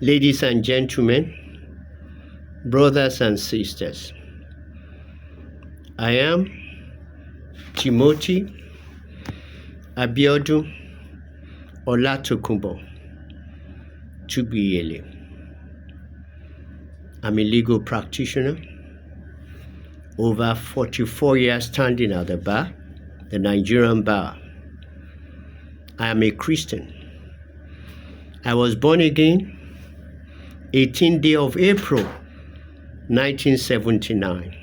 Ladies and gentlemen, brothers and sisters, I am Timothy Abiodun Olatokunbo Tubiyele. I'm a legal practitioner, over 44 years standing at the bar, the Nigerian bar. I am a Christian. I was born again 18th day of April, 1979.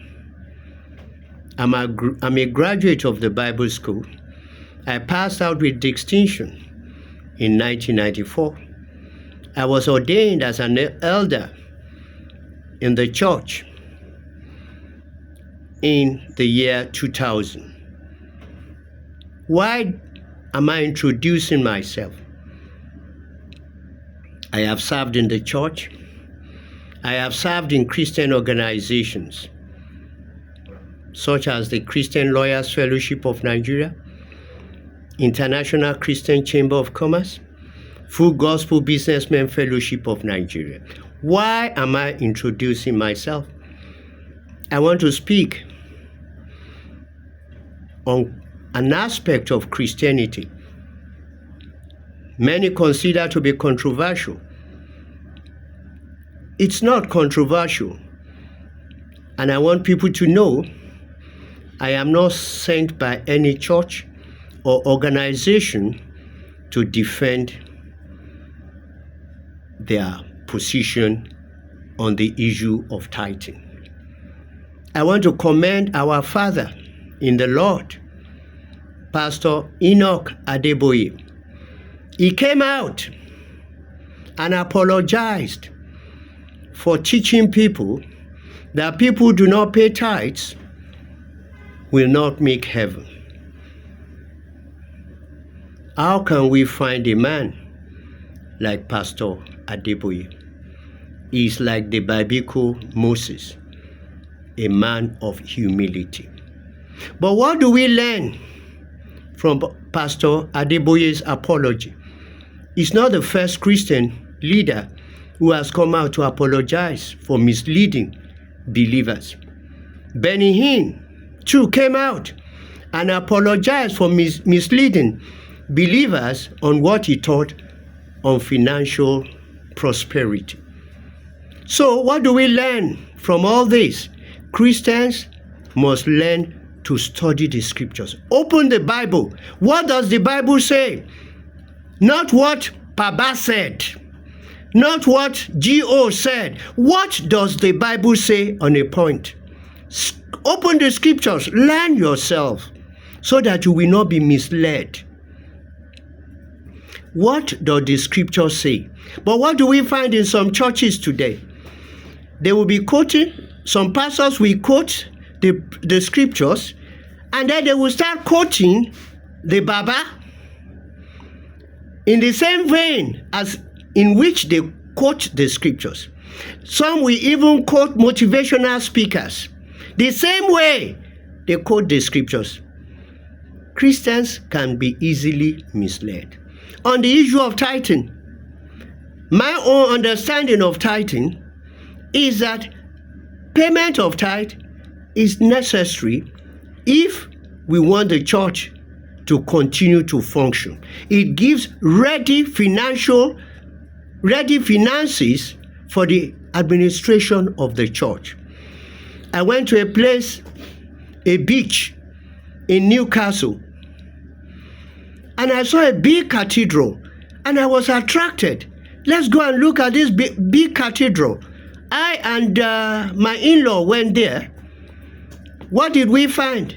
I'm a graduate of the Bible school. I passed out with distinction in 1994. I was ordained as an elder in the church in the year 2000. Why am I introducing myself? I have served in the church. I have served in Christian organizations, such as the Christian Lawyers Fellowship of Nigeria, International Christian Chamber of Commerce, Full Gospel Businessmen Fellowship of Nigeria. Why am I introducing myself? I want to speak on an aspect of Christianity many consider to be controversial. It's not controversial, and I want people to know I am not sent by any church or organization to defend their position on the issue of tithing. I want to commend our father in the Lord, Pastor Enoch Adeboye. He came out and apologized for teaching people that people do not pay tithes will not make heaven. How can we find a man like Pastor Adeboye? He's like the biblical Moses, a man of humility. But what do we learn from Pastor Adeboye's apology? He's not the first Christian leader who has come out to apologize for misleading believers. Benny Hinn, too, came out and apologized for misleading believers on what he taught on financial prosperity. So what do we learn from all this? Christians must learn to study the scriptures. Open the Bible. What does the Bible say? Not what Papa said. Not what G.O. said. What does the Bible say on a point? Open the scriptures. Learn yourself so that you will not be misled. What does the scripture say? But what do we find in some churches today? They will be quoting, some pastors will quote the scriptures, and then they will start quoting the Baba in the same vein as in which they quote the scriptures. Some will even quote motivational speakers the same way they quote the scriptures. Christians can be easily misled. On the issue of tithing, my own understanding of tithing is that payment of tithe is necessary if we want the church to continue to function. It gives ready finances for the administration of the church. I went to a beach in Newcastle, and I saw a big cathedral, and I was attracted. Let's go and look at this big cathedral. I and my in-law went there. What did we find?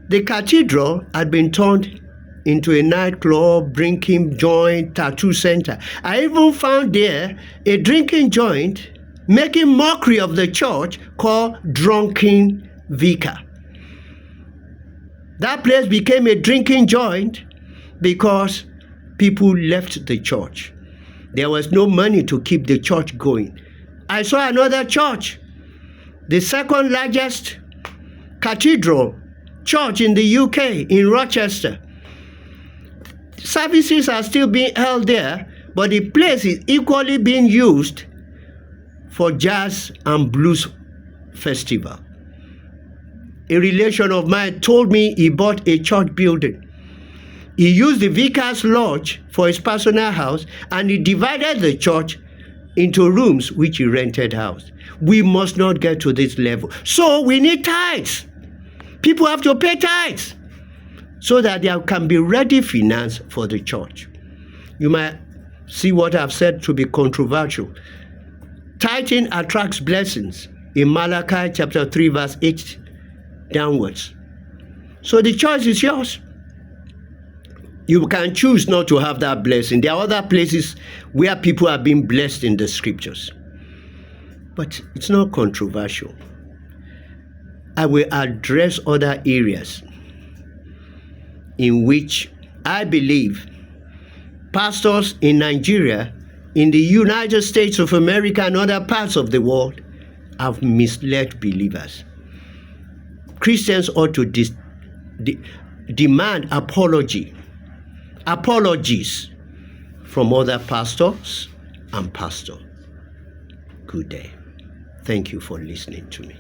The cathedral had been turned into a nightclub, drinking joint, tattoo center. I even found there a drinking joint making mockery of the church called Drunken Vicar. That place became a drinking joint because people left the church. There was no money to keep the church going. I saw another church, the second largest cathedral church in the UK, in Rochester. Services are still being held there, but the place is equally being used for jazz and blues festival. A relation of mine told me he bought a church building. He used the vicar's lodge for his personal house, and he divided the church into rooms which he rented out. We must not get to this level. So we need tithes. People have to pay tithes so that there can be ready finance for the church. You might see what I've said to be controversial. Tithing attracts blessings in Malachi chapter 3 verse 8 downwards. So the choice is yours. You can choose not to have that blessing. There are other places where people are being blessed in the scriptures. But it's not controversial. I will address other areas in which I believe pastors in Nigeria, in the United States of America, and other parts of the world have misled believers. Christians ought to demand apologies from other pastors and pastor. Good day. Thank you for listening to me.